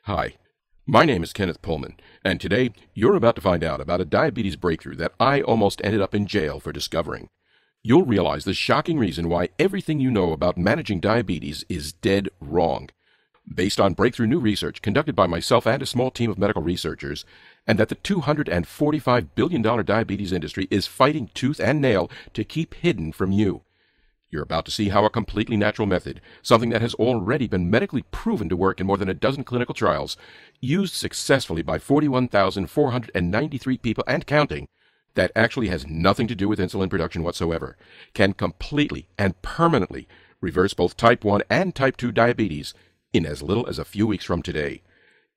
Hi, my name is Kenneth Pullman, and today you're about to find out about a diabetes breakthrough that I almost ended up in jail for discovering. You'll realize the shocking reason why everything you know about managing diabetes is dead wrong, based on breakthrough new research conducted by myself and a small team of medical researchers, and that the $245 billion diabetes industry is fighting tooth and nail to keep hidden from you. You're about to see how a completely natural method, something that has already been medically proven to work in more than a dozen clinical trials, used successfully by 41,493 people and counting, that actually has nothing to do with insulin production whatsoever, can completely and permanently reverse both type 1 and type 2 diabetes in as little as a few weeks from today.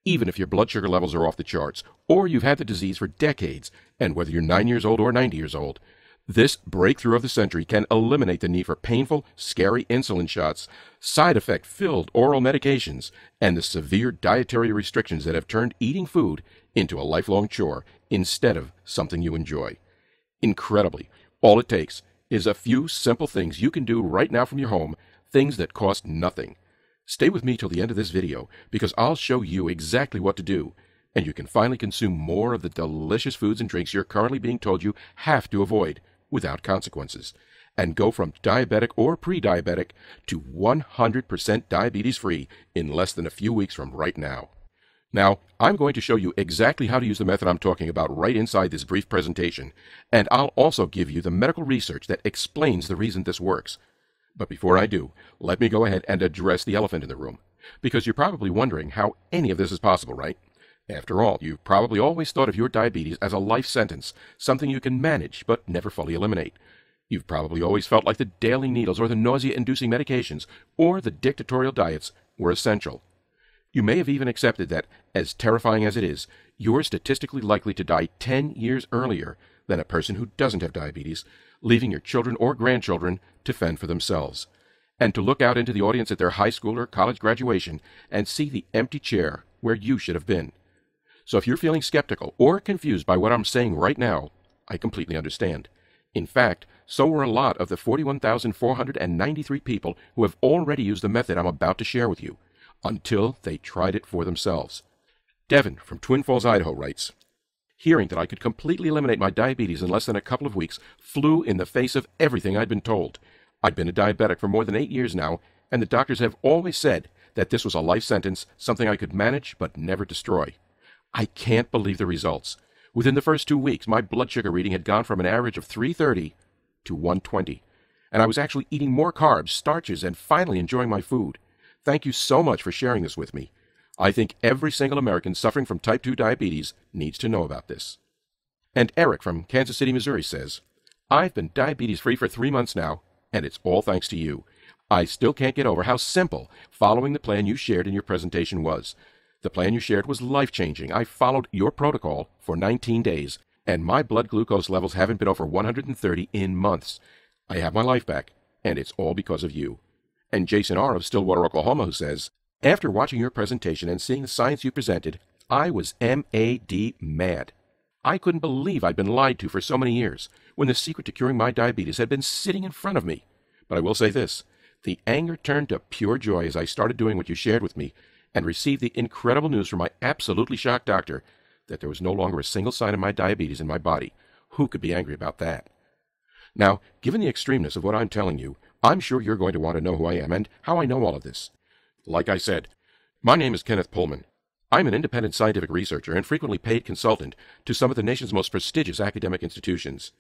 Even if your blood sugar levels are off the charts, or you've had the disease for decades, and whether you're 9 years old or 90 years old, this breakthrough of the century can eliminate the need for painful, scary insulin shots, side effect-filled oral medications, and the severe dietary restrictions that have turned eating food into a lifelong chore instead of something you enjoy. Incredibly, all it takes is a few simple things you can do right now from your home, things that cost nothing. Stay with me till the end of this video because I'll show you exactly what to do, and you can finally consume more of the delicious foods and drinks you're currently being told you have to avoid without consequences, and go from diabetic or pre-diabetic to 100% diabetes-free in less than a few weeks from right now. Now, I'm going to show you exactly how to use the method I'm talking about right inside this brief presentation, and I'll also give you the medical research that explains the reason this works. But before I do, let me go ahead and address the elephant in the room, because you're probably wondering how any of this is possible, right? After all, you've probably always thought of your diabetes as a life sentence, something you can manage but never fully eliminate. You've probably always felt like the daily needles or the nausea-inducing medications or the dictatorial diets were essential. You may have even accepted that, as terrifying as it is, you're statistically likely to die 10 years earlier than a person who doesn't have diabetes, leaving your children or grandchildren to fend for themselves, and to look out into the audience at their high school or college graduation and see the empty chair where you should have been. So if you're feeling skeptical or confused by what I'm saying right now, I completely understand. In fact, so were a lot of the 41,493 people who have already used the method I'm about to share with you, until they tried it for themselves. Devin from Twin Falls, Idaho writes, "Hearing that I could completely eliminate my diabetes in less than a couple of weeks flew in the face of everything I'd been told. I'd been a diabetic for more than 8 years now, and the doctors have always said that this was a life sentence, something I could manage but never destroy. I can't believe the results. Within the first 2 weeks, my blood sugar reading had gone from an average of 330 to 120, and I was actually eating more carbs, starches, and finally enjoying my food. Thank you so much for sharing this with me. I think every single American suffering from type 2 diabetes needs to know about this." And Eric from Kansas City, Missouri says, "I've been diabetes-free for 3 months now, and it's all thanks to you. I still can't get over how simple following the plan you shared in your presentation was. The plan you shared was life-changing. I followed your protocol for 19 days, and my blood glucose levels haven't been over 130 in months. I have my life back, and it's all because of you." And Jason R. of Stillwater, Oklahoma, who says, "After watching your presentation and seeing the science you presented, I was mad. I couldn't believe I'd been lied to for so many years, when the secret to curing my diabetes had been sitting in front of me. But I will say this, the anger turned to pure joy as I started doing what you shared with me, and received the incredible news from my absolutely shocked doctor that there was no longer a single sign of my diabetes in my body. Who could be angry about that?" Now, given the extremeness of what I'm telling you, I'm sure you're going to want to know who I am and how I know all of this. Like I said, my name is Kenneth Pullman. I'm an independent scientific researcher and frequently paid consultant to some of the nation's most prestigious academic institutions.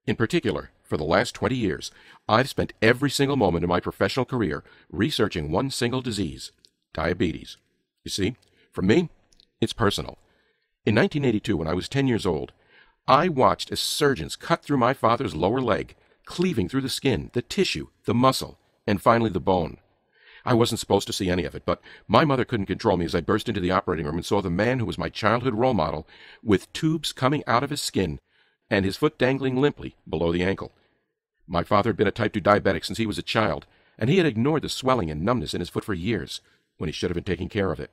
In particular, for the last 20 years, I've spent every single moment of my professional career researching one single disease, diabetes. You see, for me, it's personal. In 1982, when I was 10 years old, I watched as surgeons cut through my father's lower leg, cleaving through the skin, the tissue, the muscle, and finally the bone. I wasn't supposed to see any of it, but my mother couldn't control me as I burst into the operating room and saw the man who was my childhood role model with tubes coming out of his skin and his foot dangling limply below the ankle. My father had been a type 2 diabetic since he was a child, and he had ignored the swelling and numbness in his foot for years, when he should have been taking care of it.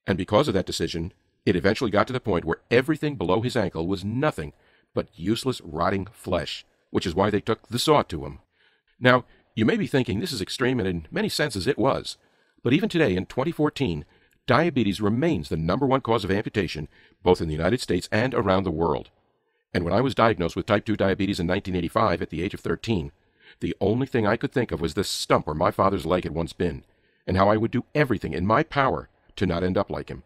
And because of that decision, it eventually got to the point where everything below his ankle was nothing but useless, rotting flesh, which is why they took the saw to him. Now, you may be thinking this is extreme, and in many senses it was. But even today, in 2014, diabetes remains the #1 cause of amputation both in the United States and around the world. And when I was diagnosed with type 2 diabetes in 1985 at the age of 13, the only thing I could think of was the stump where my father's leg had once been, and how I would do everything in my power to not end up like him.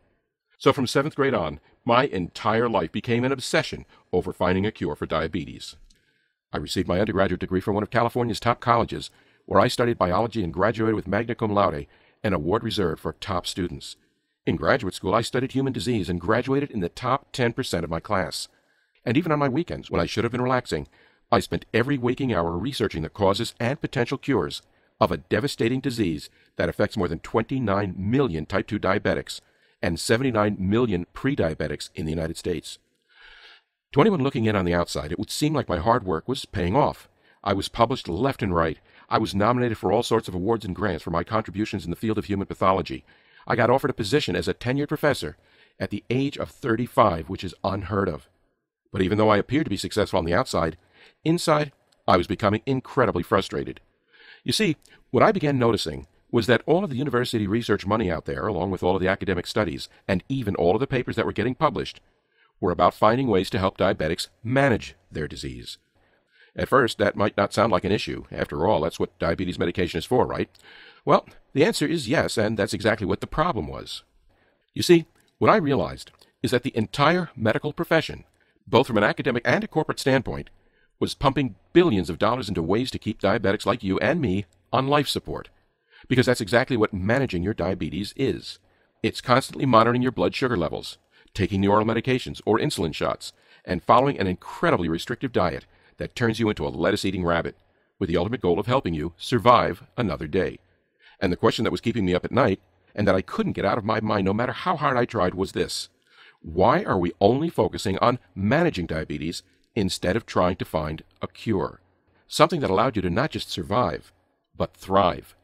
So from 7th grade on, my entire life became an obsession over finding a cure for diabetes. I received my undergraduate degree from one of California's top colleges, where I studied biology and graduated with magna cum laude, an award reserved for top students. In graduate school, I studied human disease and graduated in the top 10% of my class. And even on my weekends, when I should have been relaxing, I spent every waking hour researching the causes and potential cures of a devastating disease that affects more than 29 million type 2 diabetics and 79 million pre-diabetics in the United States. To anyone looking in on the outside, it would seem like my hard work was paying off. I was published left and right. I was nominated for all sorts of awards and grants for my contributions in the field of human pathology. I got offered a position as a tenured professor at the age of 35, which is unheard of. But even though I appeared to be successful on the outside, inside, I was becoming incredibly frustrated. You see, what I began noticing was that all of the university research money out there, along with all of the academic studies, and even all of the papers that were getting published, were about finding ways to help diabetics manage their disease. At first, that might not sound like an issue. After all, that's what diabetes medication is for, right? Well, the answer is yes, and that's exactly what the problem was. You see, what I realized is that the entire medical profession, both from an academic and a corporate standpoint, was pumping billions of dollars into ways to keep diabetics like you and me on life support. Because that's exactly what managing your diabetes is. It's constantly monitoring your blood sugar levels, taking the oral medications or insulin shots, and following an incredibly restrictive diet that turns you into a lettuce-eating rabbit, with the ultimate goal of helping you survive another day. And the question that was keeping me up at night, and that I couldn't get out of my mind no matter how hard I tried, was this: why are we only focusing on managing diabetes instead of trying to find a cure? Something that allowed you to not just survive, but thrive,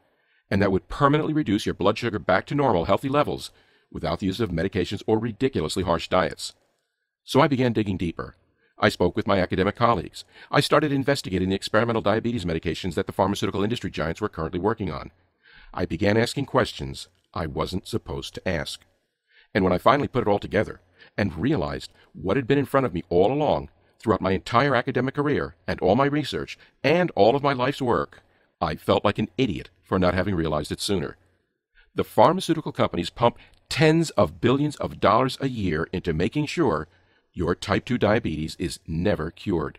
and that would permanently reduce your blood sugar back to normal, healthy levels without the use of medications or ridiculously harsh diets. So I began digging deeper. I spoke with my academic colleagues. I started investigating the experimental diabetes medications that the pharmaceutical industry giants were currently working on. I began asking questions I wasn't supposed to ask. And when I finally put it all together and realized what had been in front of me all along throughout my entire academic career and all my research and all of my life's work, I felt like an idiot for not having realized it sooner. The pharmaceutical companies pump tens of billions of dollars a year into making sure your type 2 diabetes is never cured.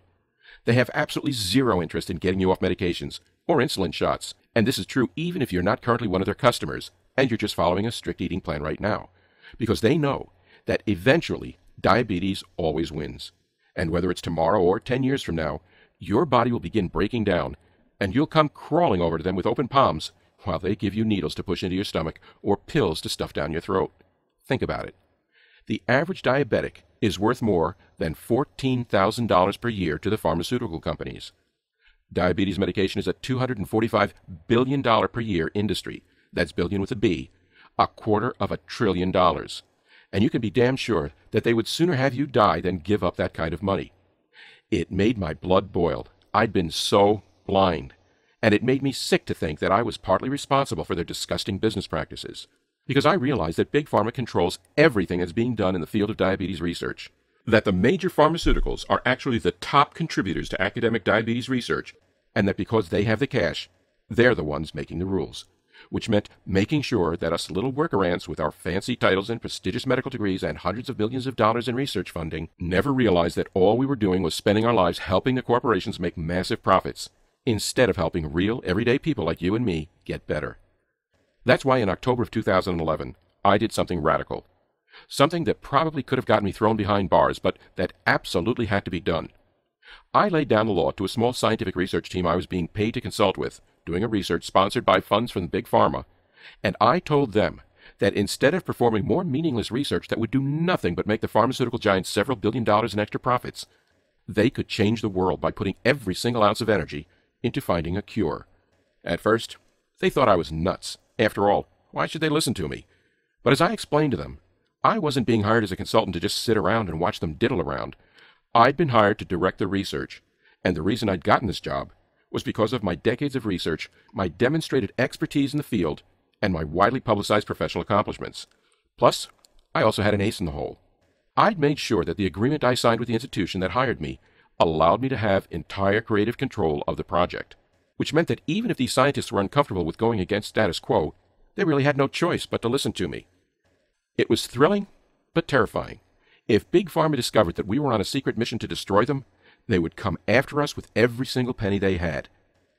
They have absolutely zero interest in getting you off medications or insulin shots, and this is true even if you're not currently one of their customers and you're just following a strict eating plan right now, because they know that eventually diabetes always wins. And whether it's tomorrow or 10 years from now, your body will begin breaking down, and you'll come crawling over to them with open palms while they give you needles to push into your stomach or pills to stuff down your throat. Think about it. The average diabetic is worth more than $14,000 per year to the pharmaceutical companies. Diabetes medication is a $245 billion per year industry. That's billion with a B, $250 billion. And you can be damn sure that they would sooner have you die than give up that kind of money. It made my blood boil. I'd been so blind. And it made me sick to think that I was partly responsible for their disgusting business practices. Because I realized that Big Pharma controls everything that's being done in the field of diabetes research. That the major pharmaceuticals are actually the top contributors to academic diabetes research, and that because they have the cash, they're the ones making the rules. Which meant making sure that us little workarounds with our fancy titles and prestigious medical degrees and hundreds of millions of dollars in research funding never realized that all we were doing was spending our lives helping the corporations make massive profits, instead of helping real, everyday people like you and me get better. That's why in October of 2011, I did something radical. Something that probably could have gotten me thrown behind bars, but that absolutely had to be done. I laid down the law to a small scientific research team I was being paid to consult with, doing a research sponsored by funds from the Big Pharma, and I told them that instead of performing more meaningless research that would do nothing but make the pharmaceutical giants several billion dollars in extra profits, they could change the world by putting every single ounce of energy into finding a cure. At first, they thought I was nuts. After all, why should they listen to me? But as I explained to them, I wasn't being hired as a consultant to just sit around and watch them diddle around. I'd been hired to direct the research, and the reason I'd gotten this job was because of my decades of research, my demonstrated expertise in the field, and my widely publicized professional accomplishments. Plus, I also had an ace in the hole. I'd made sure that the agreement I signed with the institution that hired me allowed me to have entire creative control of the project, which meant that even if these scientists were uncomfortable with going against status quo, they really had no choice but to listen to me. It was thrilling, but terrifying. If Big Pharma discovered that we were on a secret mission to destroy them, they would come after us with every single penny they had.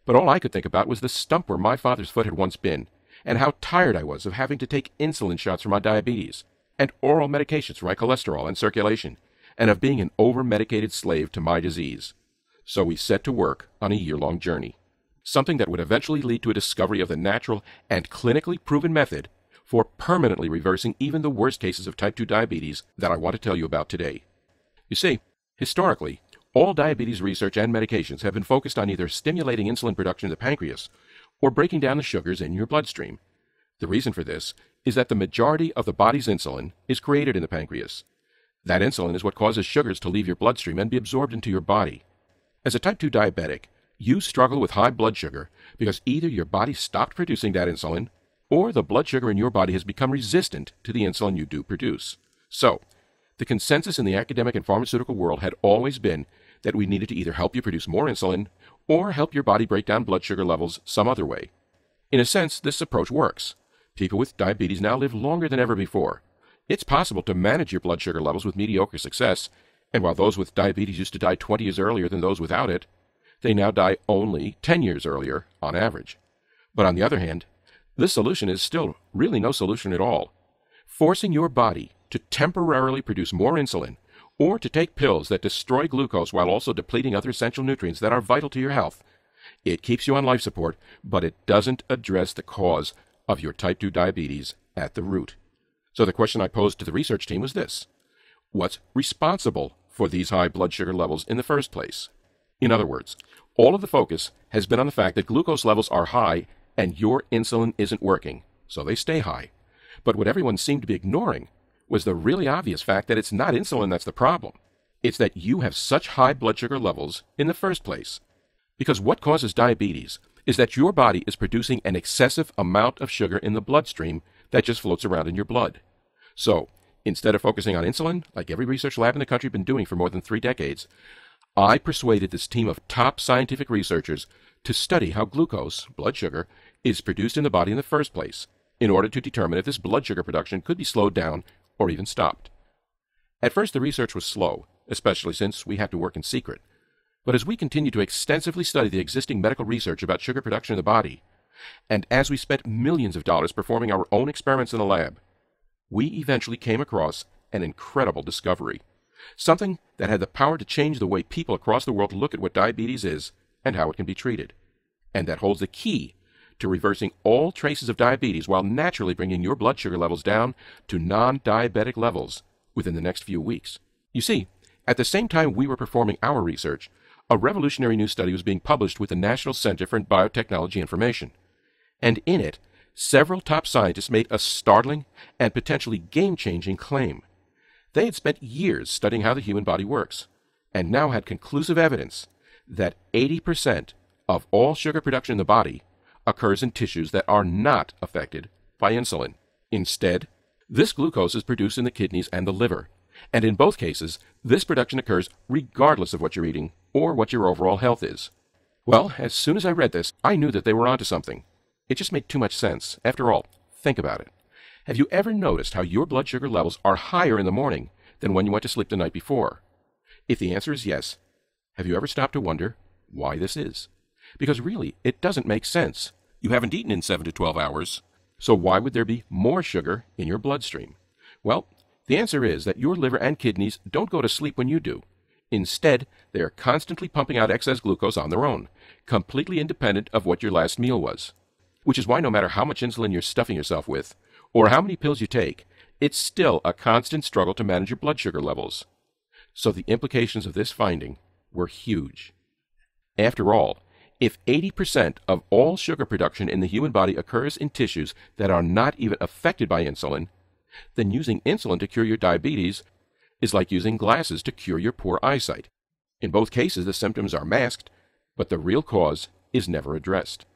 But all I could think about was the stump where my father's foot had once been, and how tired I was of having to take insulin shots for my diabetes, and oral medications for my cholesterol and circulation, and of being an over-medicated slave to my disease. So we set to work on a year-long journey, something that would eventually lead to a discovery of the natural and clinically proven method for permanently reversing even the worst cases of type 2 diabetes that I want to tell you about today. You see, historically, all diabetes research and medications have been focused on either stimulating insulin production in the pancreas or breaking down the sugars in your bloodstream. The reason for this is that the majority of the body's insulin is created in the pancreas. That insulin is what causes sugars to leave your bloodstream and be absorbed into your body. As a type 2 diabetic, you struggle with high blood sugar because either your body stopped producing that insulin or the blood sugar in your body has become resistant to the insulin you do produce. So, the consensus in the academic and pharmaceutical world had always been that we needed to either help you produce more insulin or help your body break down blood sugar levels some other way. In a sense, this approach works. People with diabetes now live longer than ever before. It's possible to manage your blood sugar levels with mediocre success, and while those with diabetes used to die 20 years earlier than those without it, they now die only 10 years earlier on average. But on the other hand, this solution is still really no solution at all. Forcing your body to temporarily produce more insulin or to take pills that destroy glucose while also depleting other essential nutrients that are vital to your health, it keeps you on life support, but it doesn't address the cause of your type 2 diabetes at the root. So the question I posed to the research team was this: what's responsible for these high blood sugar levels in the first place? In other words, all of the focus has been on the fact that glucose levels are high and your insulin isn't working, so they stay high. But what everyone seemed to be ignoring was the really obvious fact that it's not insulin that's the problem. It's that you have such high blood sugar levels in the first place. Because what causes diabetes is that your body is producing an excessive amount of sugar in the bloodstream that just floats around in your blood. So, instead of focusing on insulin, like every research lab in the country has been doing for more than 3 decades, I persuaded this team of top scientific researchers to study how glucose, blood sugar, is produced in the body in the first place, in order to determine if this blood sugar production could be slowed down or even stopped. At first, the research was slow, especially since we had to work in secret. But as we continued to extensively study the existing medical research about sugar production in the body, and as we spent millions of dollars performing our own experiments in the lab, we eventually came across an incredible discovery, something that had the power to change the way people across the world look at what diabetes is and how it can be treated, and that holds the key to reversing all traces of diabetes while naturally bringing your blood sugar levels down to non-diabetic levels within the next few weeks. You see, at the same time we were performing our research, a revolutionary new study was being published with the National Center for Biotechnology Information, and in it, several top scientists made a startling and potentially game-changing claim. They had spent years studying how the human body works, and now had conclusive evidence that 80% of all sugar production in the body occurs in tissues that are not affected by insulin. Instead, this glucose is produced in the kidneys and the liver, and in both cases, this production occurs regardless of what you're eating or what your overall health is. Well, as soon as I read this, I knew that they were onto something. It just made too much sense. After all, think about it. Have you ever noticed how your blood sugar levels are higher in the morning than when you went to sleep the night before? If the answer is yes, have you ever stopped to wonder why this is? Because really, it doesn't make sense. You haven't eaten in 7 to 12 hours, so why would there be more sugar in your bloodstream? Well, the answer is that your liver and kidneys don't go to sleep when you do. Instead, they are constantly pumping out excess glucose on their own, completely independent of what your last meal was. Which is why no matter how much insulin you're stuffing yourself with, or how many pills you take, it's still a constant struggle to manage your blood sugar levels. So the implications of this finding were huge. After all, if 80% of all sugar production in the human body occurs in tissues that are not even affected by insulin, then using insulin to cure your diabetes is like using glasses to cure your poor eyesight. In both cases, the symptoms are masked, but the real cause is never addressed.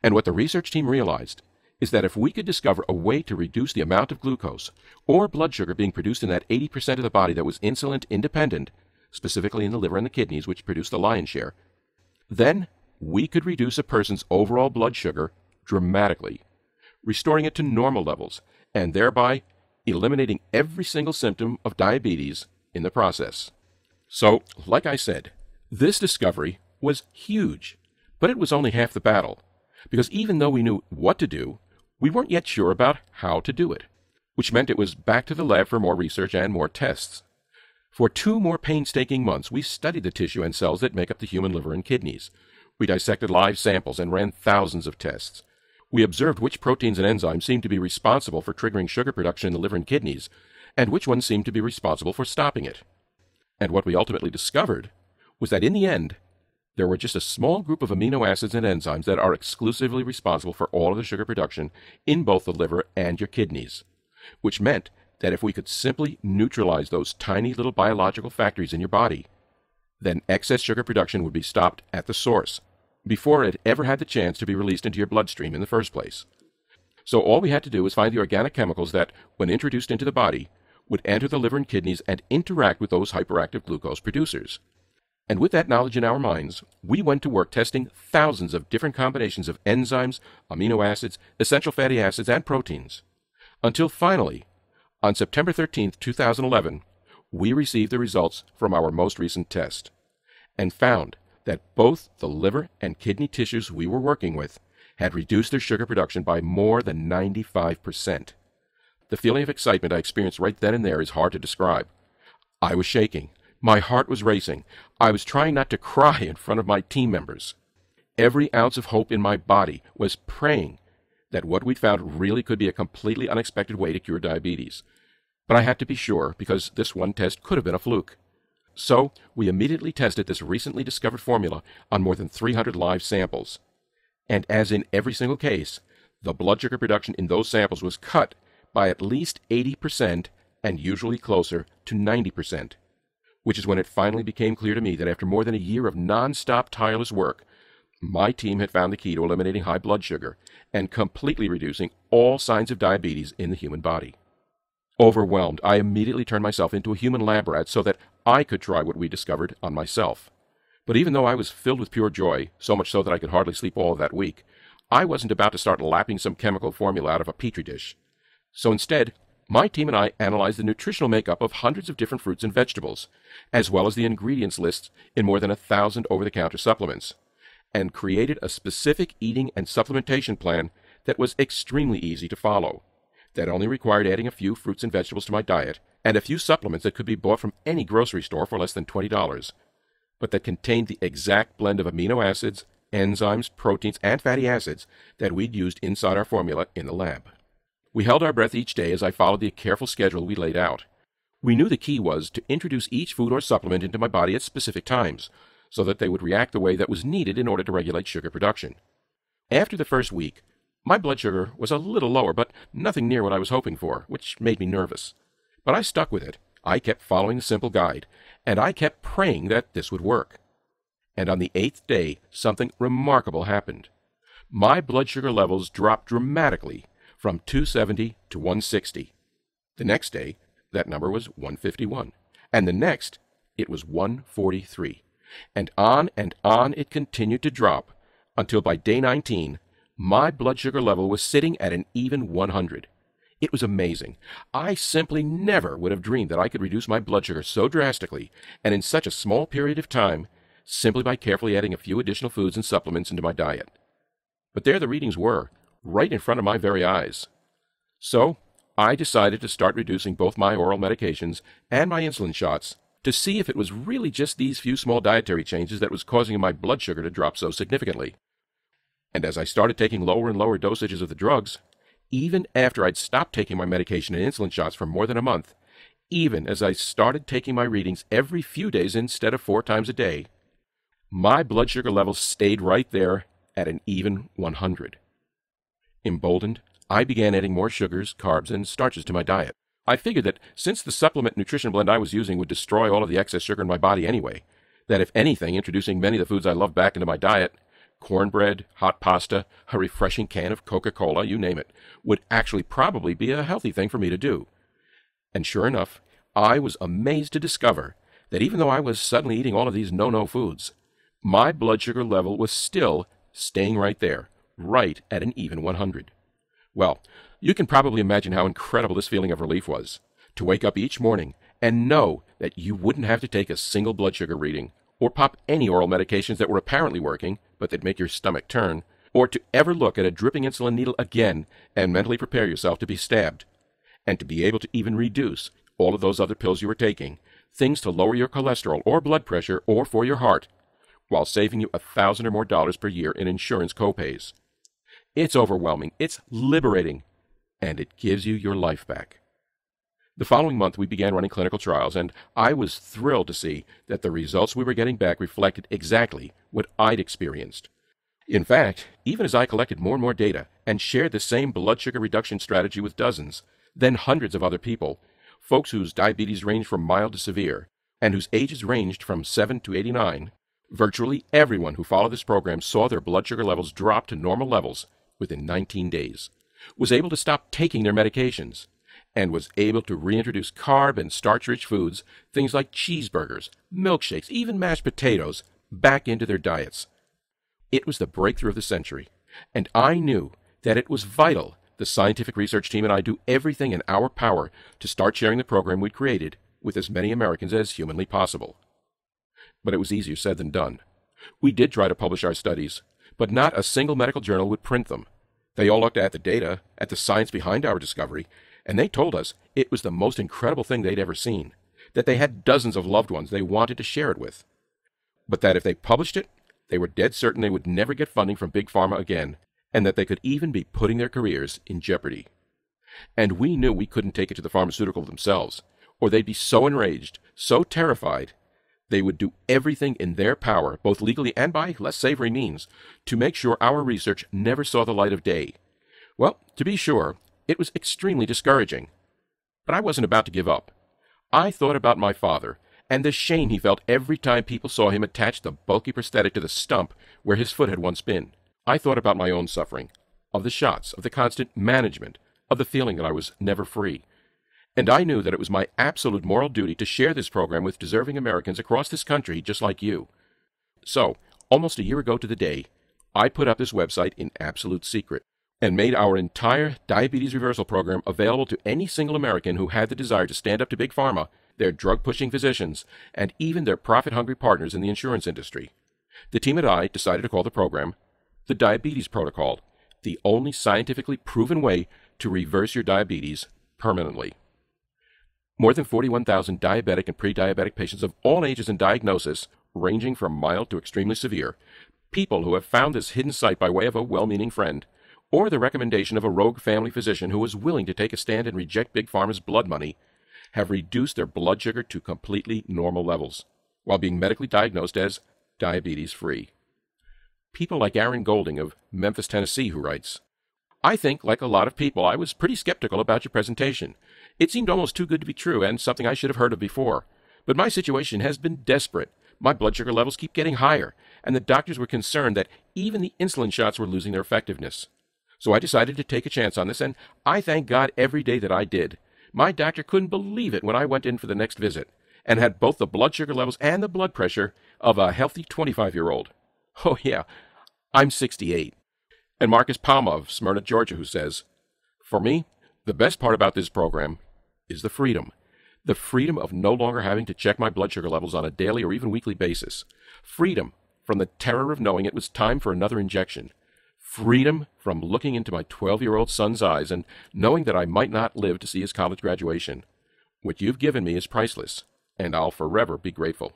And what the research team realized is that if we could discover a way to reduce the amount of glucose or blood sugar being produced in that 80% of the body that was insulin independent, specifically in the liver and the kidneys, which produce the lion's share, then we could reduce a person's overall blood sugar dramatically, restoring it to normal levels, and thereby eliminating every single symptom of diabetes in the process. So, like I said, this discovery was huge, but it was only half the battle, because even though we knew what to do, we weren't yet sure about how to do it, which meant it was back to the lab for more research and more tests. For 2 more painstaking months, we studied the tissue and cells that make up the human liver and kidneys. We dissected live samples and ran thousands of tests. We observed which proteins and enzymes seemed to be responsible for triggering sugar production in the liver and kidneys, and which ones seemed to be responsible for stopping it. And what we ultimately discovered was that in the end, there were just a small group of amino acids and enzymes that are exclusively responsible for all of the sugar production in both the liver and your kidneys, which meant that if we could simply neutralize those tiny little biological factories in your body, then excess sugar production would be stopped at the source, before it ever had the chance to be released into your bloodstream in the first place. So all we had to do was find the organic chemicals that, when introduced into the body, would enter the liver and kidneys and interact with those hyperactive glucose producers. And with that knowledge in our minds, we went to work testing thousands of different combinations of enzymes, amino acids, essential fatty acids, and proteins. Until finally, on September 13, 2011, we received the results from our most recent test, and found that both the liver and kidney tissues we were working with had reduced their sugar production by more than 95%. The feeling of excitement I experienced right then and there is hard to describe. I was shaking. My heart was racing. I was trying not to cry in front of my team members. Every ounce of hope in my body was praying that what we'd found really could be a completely unexpected way to cure diabetes. But I had to be sure, because this one test could have been a fluke. So we immediately tested this recently discovered formula on more than 300 live samples. And as in every single case, the blood sugar production in those samples was cut by at least 80% and usually closer to 90%, which is when it finally became clear to me that after more than a year of non-stop tireless work, my team had found the key to eliminating high blood sugar and completely reducing all signs of diabetes in the human body. Overwhelmed, I immediately turned myself into a human lab rat so that I could try what we discovered on myself. But even though I was filled with pure joy, so much so that I could hardly sleep all of that week, I wasn't about to start lapping some chemical formula out of a petri dish. So instead, my team and I analyzed the nutritional makeup of hundreds of different fruits and vegetables, as well as the ingredients lists in more than 1,000 over-the-counter supplements, and created a specific eating and supplementation plan that was extremely easy to follow, that only required adding a few fruits and vegetables to my diet, and a few supplements that could be bought from any grocery store for less than $20, but that contained the exact blend of amino acids, enzymes, proteins, and fatty acids that we'd used inside our formula in the lab. We held our breath each day as I followed the careful schedule we laid out. We knew the key was to introduce each food or supplement into my body at specific times, so that they would react the way that was needed in order to regulate sugar production. After the first week, my blood sugar was a little lower, but nothing near what I was hoping for, which made me nervous. But I stuck with it. I kept following the simple guide, and I kept praying that this would work. And on the 8th day, something remarkable happened. My blood sugar levels dropped dramatically from 270 to 160. The next day, that number was 151. And the next, it was 143. And on it continued to drop, until by day 19, my blood sugar level was sitting at an even 100. It was amazing. I simply never would have dreamed that I could reduce my blood sugar so drastically, and in such a small period of time, simply by carefully adding a few additional foods and supplements into my diet. But there the readings were, right in front of my very eyes. So, I decided to start reducing both my oral medications and my insulin shots to see if it was really just these few small dietary changes that was causing my blood sugar to drop so significantly. And as I started taking lower and lower dosages of the drugs, even after I'd stopped taking my medication and insulin shots for more than a month, even as I started taking my readings every few days instead of 4 times a day, my blood sugar levels stayed right there at an even 100. Emboldened, I began adding more sugars, carbs, and starches to my diet. I figured that since the supplement nutrition blend I was using would destroy all of the excess sugar in my body anyway, that if anything, introducing many of the foods I love back into my diet cornbread, hot pasta, a refreshing can of Coca-Cola, you name it, would actually probably be a healthy thing for me to do. And sure enough, I was amazed to discover that even though I was suddenly eating all of these no-no foods, my blood sugar level was still staying right there, right at an even 100. Well, you can probably imagine how incredible this feeling of relief was, to wake up each morning and know that you wouldn't have to take a single blood sugar reading, or pop any oral medications that were apparently working, but that make your stomach turn, or to ever look at a dripping insulin needle again and mentally prepare yourself to be stabbed, and to be able to even reduce all of those other pills you were taking, things to lower your cholesterol or blood pressure or for your heart, while saving you $1,000 or more per year in insurance copays. It's overwhelming, it's liberating, and it gives you your life back. The following month, we began running clinical trials, and I was thrilled to see that the results we were getting back reflected exactly what I'd experienced. In fact, even as I collected more and more data and shared the same blood sugar reduction strategy with dozens, then hundreds of other people, folks whose diabetes ranged from mild to severe, and whose ages ranged from 7 to 89, virtually everyone who followed this program saw their blood sugar levels drop to normal levels within 19 days, was able to stop taking their medications, and was able to reintroduce carb and starch-rich foods, things like cheeseburgers, milkshakes, even mashed potatoes, back into their diets. It was the breakthrough of the century, and I knew that it was vital the scientific research team and I do everything in our power to start sharing the program we'd created with as many Americans as humanly possible. But it was easier said than done. We did try to publish our studies, but not a single medical journal would print them. They all looked at the data, at the science behind our discovery, and they told us it was the most incredible thing they'd ever seen, that they had dozens of loved ones they wanted to share it with, but that if they published it, they were dead certain they would never get funding from Big Pharma again, and that they could even be putting their careers in jeopardy. And we knew we couldn't take it to the pharmaceutical themselves, or they'd be so enraged, so terrified, they would do everything in their power, both legally and by less savory means, to make sure our research never saw the light of day. Well, to be sure, it was extremely discouraging. But I wasn't about to give up. I thought about my father, and the shame he felt every time people saw him attach the bulky prosthetic to the stump where his foot had once been. I thought about my own suffering, of the shots, of the constant management, of the feeling that I was never free. And I knew that it was my absolute moral duty to share this program with deserving Americans across this country just like you. So, almost a year ago to the day, I put up this website in absolute secret and made our entire diabetes reversal program available to any single American who had the desire to stand up to Big Pharma, their drug-pushing physicians, and even their profit-hungry partners in the insurance industry. The team and I decided to call the program the Diabetes Protocol, the only scientifically proven way to reverse your diabetes permanently. More than 41,000 diabetic and pre-diabetic patients of all ages and diagnosis, ranging from mild to extremely severe, people who have found this hidden site by way of a well-meaning friend, or the recommendation of a rogue family physician who was willing to take a stand and reject Big Pharma's blood money, have reduced their blood sugar to completely normal levels, while being medically diagnosed as diabetes-free. People like Aaron Golding of Memphis, Tennessee, who writes, I think, like a lot of people, I was pretty skeptical about your presentation. It seemed almost too good to be true and something I should have heard of before. But my situation has been desperate. My blood sugar levels keep getting higher, and the doctors were concerned that even the insulin shots were losing their effectiveness. So I decided to take a chance on this, and I thank God every day that I did. My doctor couldn't believe it when I went in for the next visit, and had both the blood sugar levels and the blood pressure of a healthy 25-year-old. Oh yeah, I'm 68. And Marcus Palma of Smyrna, Georgia, who says, for me, the best part about this program is the freedom. The freedom of no longer having to check my blood sugar levels on a daily or even weekly basis. Freedom from the terror of knowing it was time for another injection. Freedom from looking into my 12-year-old son's eyes and knowing that I might not live to see his college graduation. What you've given me is priceless, and I'll forever be grateful.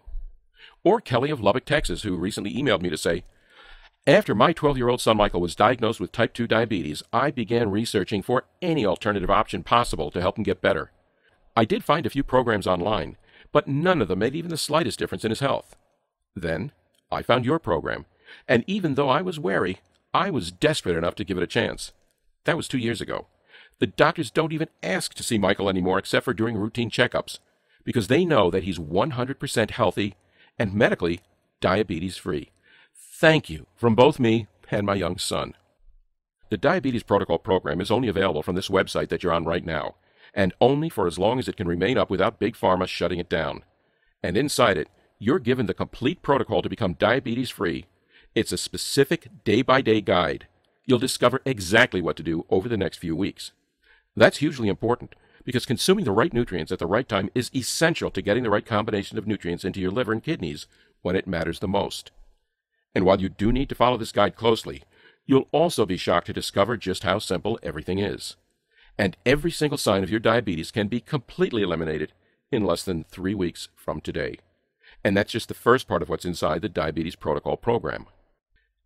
Or Kelly of Lubbock, Texas, who recently emailed me to say, after my 12-year-old son Michael was diagnosed with type 2 diabetes, I began researching for any alternative option possible to help him get better. I did find a few programs online, but none of them made even the slightest difference in his health. Then I found your program, and even though I was wary, I was desperate enough to give it a chance. That was 2 years ago. The doctors don't even ask to see Michael anymore except for during routine checkups, because they know that he's 100% healthy and medically diabetes-free. Thank you from both me and my young son. The Diabetes Protocol program is only available from this website that you're on right now, and only for as long as it can remain up without Big Pharma shutting it down. And inside it, you're given the complete protocol to become diabetes-free. It's a specific day-by-day guide. You'll discover exactly what to do over the next few weeks. That's hugely important, because consuming the right nutrients at the right time is essential to getting the right combination of nutrients into your liver and kidneys when it matters the most. And while you do need to follow this guide closely, you'll also be shocked to discover just how simple everything is. And every single sign of your diabetes can be completely eliminated in less than 3 weeks from today. And that's just the first part of what's inside the Diabetes Protocol program.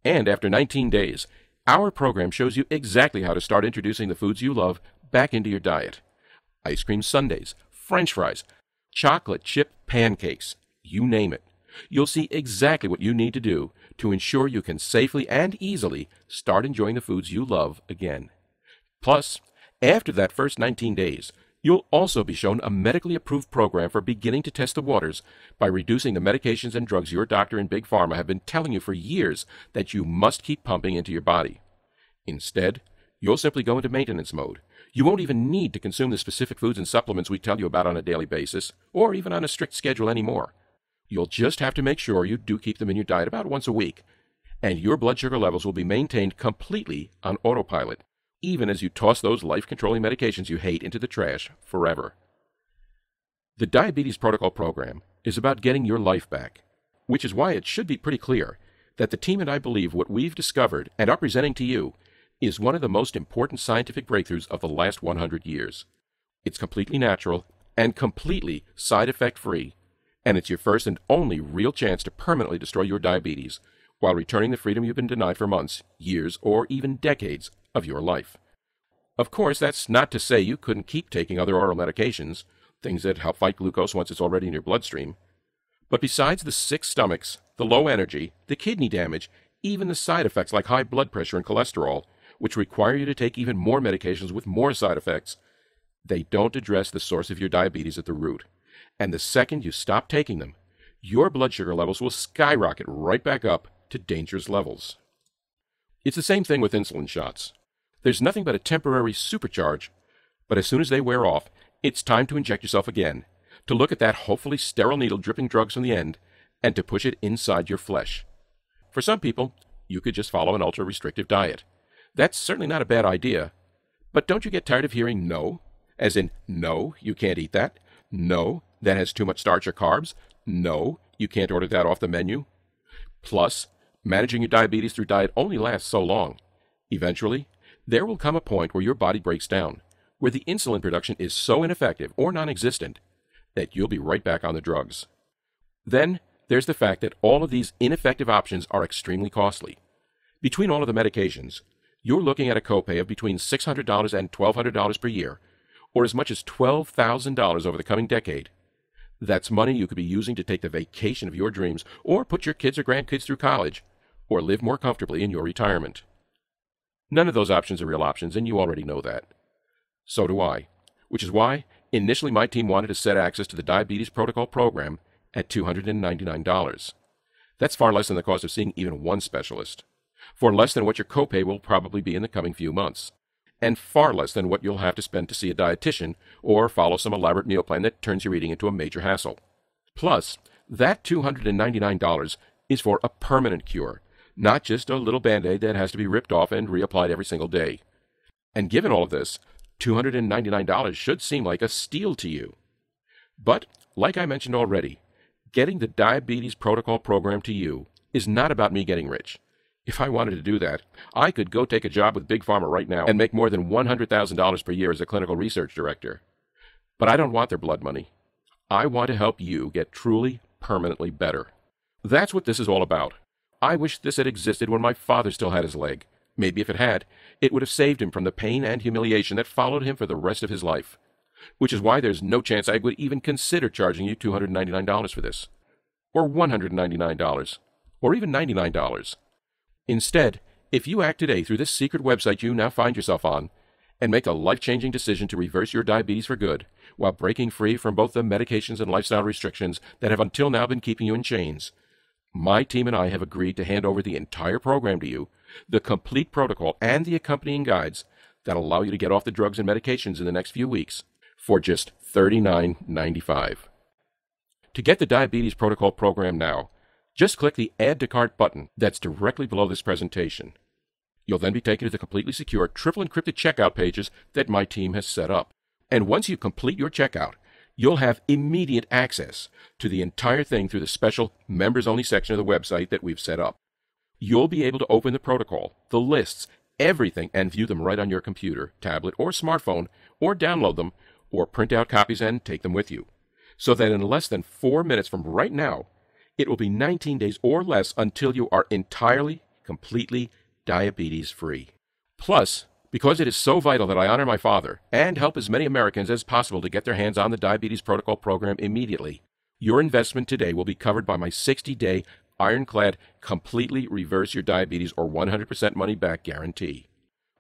And after 19 days, our program shows you exactly how to start introducing the foods you love back into your diet. Ice cream sundaes, French fries, chocolate chip pancakes, you name it. You'll see exactly what you need to do to ensure you can safely and easily start enjoying the foods you love again. Plus, after that first 19 days, you'll also be shown a medically approved program for beginning to test the waters by reducing the medications and drugs your doctor and Big Pharma have been telling you for years that you must keep pumping into your body. Instead, you'll simply go into maintenance mode. You won't even need to consume the specific foods and supplements we tell you about on a daily basis, or even on a strict schedule anymore. You'll just have to make sure you do keep them in your diet about once a week, and your blood sugar levels will be maintained completely on autopilot, even as you toss those life-controlling medications you hate into the trash forever. The Diabetes Protocol program is about getting your life back, which is why it should be pretty clear that the team and I believe what we've discovered and are presenting to you is one of the most important scientific breakthroughs of the last 100 years. It's completely natural and completely side-effect-free, and it's your first and only real chance to permanently destroy your diabetes while returning the freedom you've been denied for months, years, or even decades of your life. Of course, that's not to say you couldn't keep taking other oral medications, things that help fight glucose once it's already in your bloodstream. But besides the sick stomachs, the low energy, the kidney damage, even the side effects like high blood pressure and cholesterol, which require you to take even more medications with more side effects, they don't address the source of your diabetes at the root. And the second you stop taking them, your blood sugar levels will skyrocket right back up to dangerous levels. It's the same thing with insulin shots. There's nothing but a temporary supercharge, but as soon as they wear off, it's time to inject yourself again, to look at that hopefully sterile needle dripping drugs from the end, and to push it inside your flesh. For some people, you could just follow an ultra-restrictive diet. That's certainly not a bad idea, but don't you get tired of hearing no? As in, no, you can't eat that. No, that has too much starch or carbs. No, you can't order that off the menu. Plus, managing your diabetes through diet only lasts so long. Eventually, there will come a point where your body breaks down, where the insulin production is so ineffective or non-existent that you'll be right back on the drugs. Then, there's the fact that all of these ineffective options are extremely costly. Between all of the medications, you're looking at a copay of between $600 and $1,200 per year, or as much as $12,000 over the coming decade. That's money you could be using to take the vacation of your dreams, or put your kids or grandkids through college, or live more comfortably in your retirement. None of those options are real options, and you already know that. So do I, which is why initially my team wanted to set access to the Diabetes Protocol program at $299. That's far less than the cost of seeing even one specialist, for less than what your copay will probably be in the coming few months, and far less than what you'll have to spend to see a dietitian or follow some elaborate meal plan that turns your eating into a major hassle. Plus, that $299 is for a permanent cure, not just a little Band-Aid that has to be ripped off and reapplied every single day. And given all of this, $299 should seem like a steal to you. But, like I mentioned already, getting the Diabetes Protocol program to you is not about me getting rich. If I wanted to do that, I could go take a job with Big Pharma right now and make more than $100,000 per year as a clinical research director. But I don't want their blood money. I want to help you get truly, permanently better. That's what this is all about. I wish this had existed when my father still had his leg. Maybe if it had, it would have saved him from the pain and humiliation that followed him for the rest of his life. Which is why there's no chance I would even consider charging you $299 for this. Or $199. Or even $99. Instead, if you act today through this secret website you now find yourself on, and make a life-changing decision to reverse your diabetes for good, while breaking free from both the medications and lifestyle restrictions that have until now been keeping you in chains, My team and I have agreed to hand over the entire program to you, the complete protocol and the accompanying guides that allow you to get off the drugs and medications in the next few weeks for just $39.95. To get the Diabetes Protocol program now, just click the Add to Cart button that's directly below this presentation. You'll then be taken to the completely secure, triple encrypted checkout pages that my team has set up. And once you complete your checkout, you'll have immediate access to the entire thing through the special members-only section of the website that we've set up. You'll be able to open the protocol, the lists, everything, and view them right on your computer, tablet, or smartphone, or download them, or print out copies and take them with you. So that in less than 4 minutes from right now, it will be 19 days or less until you are entirely, completely diabetes-free. Plus, because it is so vital that I honor my father and help as many Americans as possible to get their hands on the Diabetes Protocol program immediately, your investment today will be covered by my 60-day ironclad completely reverse your diabetes or 100% money back guarantee.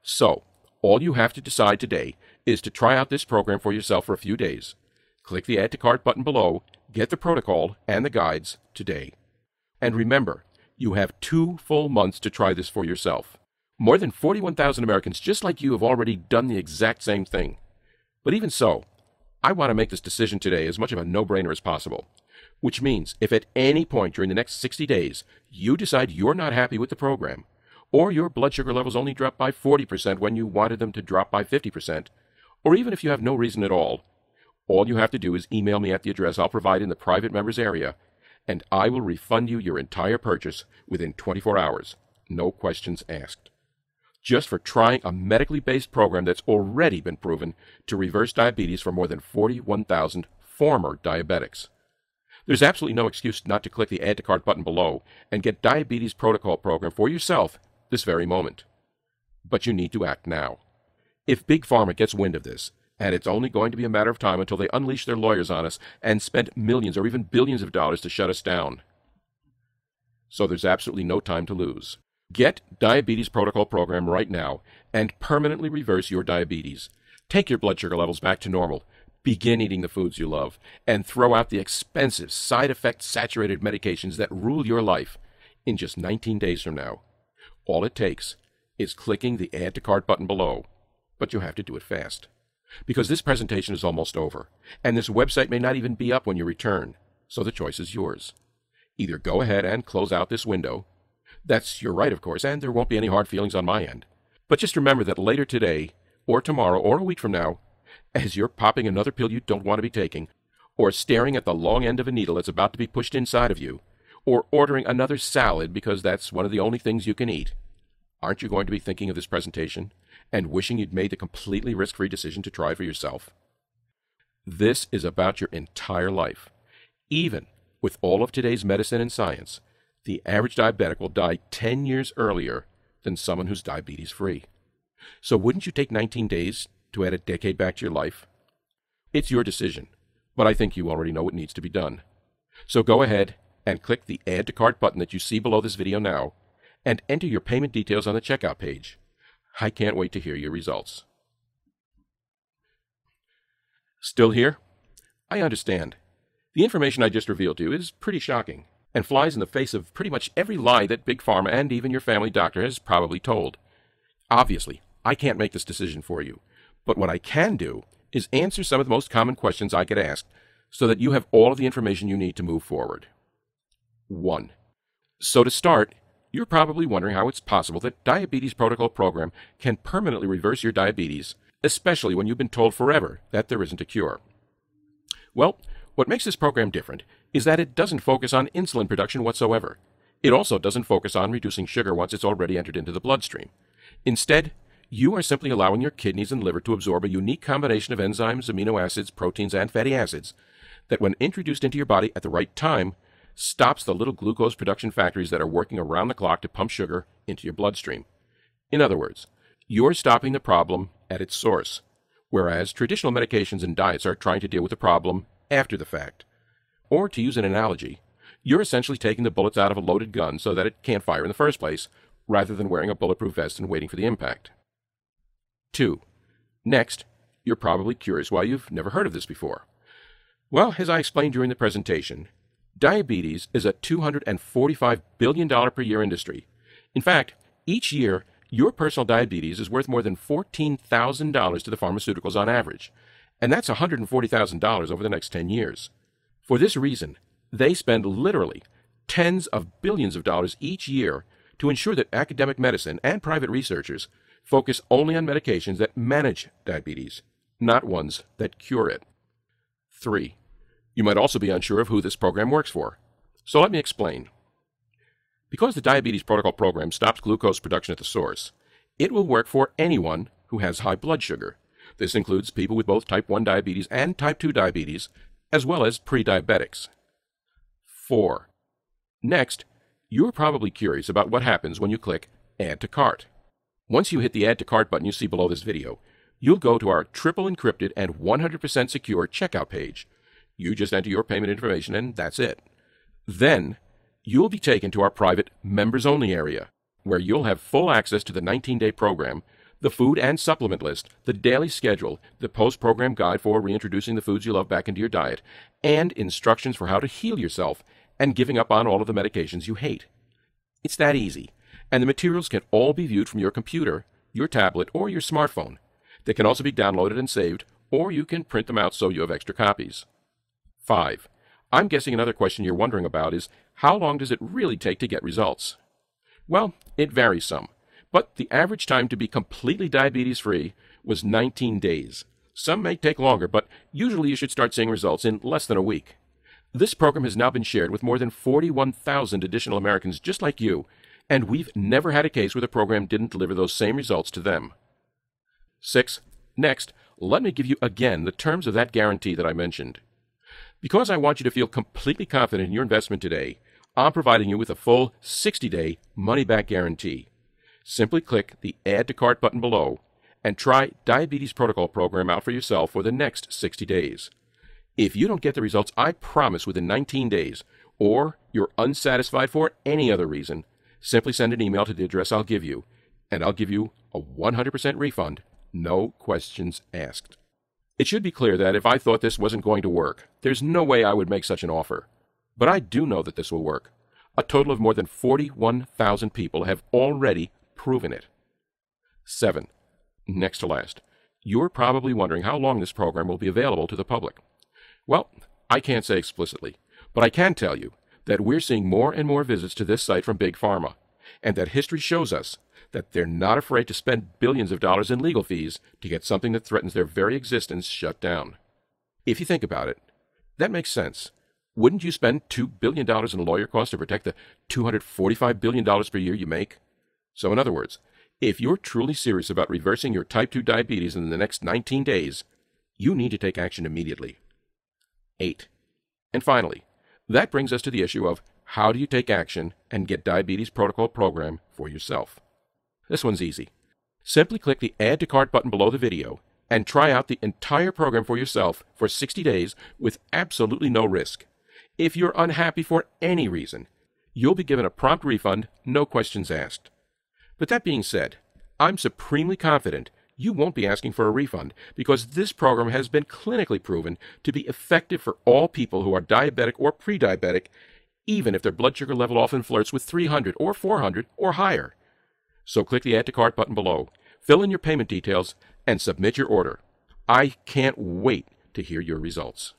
So, all you have to decide today is to try out this program for yourself for a few days. Click the Add to Cart button below, get the protocol and the guides today. And remember, you have 2 full months to try this for yourself. More than 41,000 Americans just like you have already done the exact same thing. But even so, I want to make this decision today as much of a no-brainer as possible. Which means if at any point during the next 60 days you decide you're not happy with the program, or your blood sugar levels only drop by 40% when you wanted them to drop by 50%, or even if you have no reason at all you have to do is email me at the address I'll provide in the private members area, and I will refund you your entire purchase within 24 hours. No questions asked. Just for trying a medically based program that's already been proven to reverse diabetes for more than 41,000 former diabetics. There's absolutely no excuse not to click the Add to Cart button below and get Diabetes Protocol program for yourself this very moment. But you need to act now. If Big Pharma gets wind of this, and it's only going to be a matter of time until they unleash their lawyers on us and spend millions or even billions of dollars to shut us down. So there's absolutely no time to lose. Get Diabetes Protocol program right now and permanently reverse your diabetes. Take your blood sugar levels back to normal. Begin eating the foods you love and throw out the expensive side effect saturated medications that rule your life in just 19 days from now. All it takes is clicking the Add to Cart button below, but you have to do it fast. Because this presentation is almost over, and this website may not even be up when you return, so the choice is yours. Either go ahead and close out this window. That's your right, of course, and there won't be any hard feelings on my end. But just remember that later today, or tomorrow, or a week from now, as you're popping another pill you don't want to be taking, or staring at the long end of a needle that's about to be pushed inside of you, or ordering another salad because that's one of the only things you can eat, aren't you going to be thinking of this presentation and wishing you'd made the completely risk-free decision to try for yourself? This is about your entire life. Even with all of today's medicine and science, the average diabetic will die 10 years earlier than someone who's diabetes-free. So wouldn't you take 19 days to add a decade back to your life? It's your decision, but I think you already know what needs to be done. So go ahead and click the Add to Cart button that you see below this video now and enter your payment details on the checkout page. I can't wait to hear your results. Still here? I understand. The information I just revealed to you is pretty shocking and flies in the face of pretty much every lie that Big Pharma and even your family doctor has probably told. Obviously, I can't make this decision for you, but what I can do is answer some of the most common questions I get asked so that you have all of the information you need to move forward. 1. So to start, you're probably wondering how it's possible that Diabetes Protocol program can permanently reverse your diabetes, especially when you've been told forever that there isn't a cure. Well, what makes this program different is that it doesn't focus on insulin production whatsoever. It also doesn't focus on reducing sugar once it's already entered into the bloodstream. Instead, you are simply allowing your kidneys and liver to absorb a unique combination of enzymes, amino acids, proteins, and fatty acids that, when introduced into your body at the right time, stops the little glucose production factories that are working around the clock to pump sugar into your bloodstream. In other words, you're stopping the problem at its source, whereas traditional medications and diets are trying to deal with the problem after the fact. Or, to use an analogy, you're essentially taking the bullets out of a loaded gun so that it can't fire in the first place, rather than wearing a bulletproof vest and waiting for the impact. 2. Next, you're probably curious why you've never heard of this before. Well, as I explained during the presentation, Diabetes is a $245 billion per year industry. In fact, each year, your personal diabetes is worth more than $14,000 to the pharmaceuticals on average, and that's $140,000 over the next 10 years. For this reason, they spend literally tens of billions of dollars each year to ensure that academic medicine and private researchers focus only on medications that manage diabetes, not ones that cure it. 3. You might also be unsure of who this program works for. So let me explain. Because the Diabetes Protocol Program stops glucose production at the source, it will work for anyone who has high blood sugar. This includes people with both type 1 diabetes and type 2 diabetes, as well as pre-diabetics. 4. Next, you're probably curious about what happens when you click Add to Cart. Once you hit the Add to Cart button you see below this video, you'll go to our triple encrypted and 100% secure checkout page. You just enter your payment information and that's it. Then, you'll be taken to our private members-only area, where you'll have full access to the 19-day program, the food and supplement list, the daily schedule, the post-program guide for reintroducing the foods you love back into your diet, and instructions for how to heal yourself and giving up on all of the medications you hate. It's that easy, and the materials can all be viewed from your computer, your tablet, or your smartphone. They can also be downloaded and saved, or you can print them out so you have extra copies. 5. I'm guessing another question you're wondering about is, how long does it really take to get results? Well, it varies some, but the average time to be completely diabetes-free was 19 days. Some may take longer, but usually you should start seeing results in less than a week. This program has now been shared with more than 41,000 additional Americans just like you, and we've never had a case where the program didn't deliver those same results to them. 6. Next, let me give you again the terms of that guarantee that I mentioned. Because I want you to feel completely confident in your investment today, I'm providing you with a full 60-day money-back guarantee. Simply click the Add to Cart button below and try Diabetes Protocol Program out for yourself for the next 60 days. If you don't get the results I promise within 19 days, or you're unsatisfied for any other reason, simply send an email to the address I'll give you, and I'll give you a 100% refund, no questions asked. It should be clear that if I thought this wasn't going to work, there's no way I would make such an offer. But I do know that this will work. A total of more than 41,000 people have already proven it. 7. Next to last, you're probably wondering how long this program will be available to the public. Well, I can't say explicitly, but I can tell you that we're seeing more and more visits to this site from Big Pharma, and that history shows us that they're not afraid to spend billions of dollars in legal fees to get something that threatens their very existence shut down. If you think about it, that makes sense. Wouldn't you spend $2 billion in lawyer costs to protect the $245 billion per year you make? So in other words, if you're truly serious about reversing your type 2 diabetes in the next 19 days, you need to take action immediately. 8. And finally, that brings us to the issue of how do you take action and get Diabetes Protocol Program for yourself? This one's easy. Simply click the Add to Cart button below the video and try out the entire program for yourself for 60 days with absolutely no risk. If you're unhappy for any reason, you'll be given a prompt refund, no questions asked. But that being said, I'm supremely confident you won't be asking for a refund because this program has been clinically proven to be effective for all people who are diabetic or pre-diabetic, even if their blood sugar level often flirts with 300 or 400 or higher. So click the Add to Cart button below, fill in your payment details, and submit your order. I can't wait to hear your results.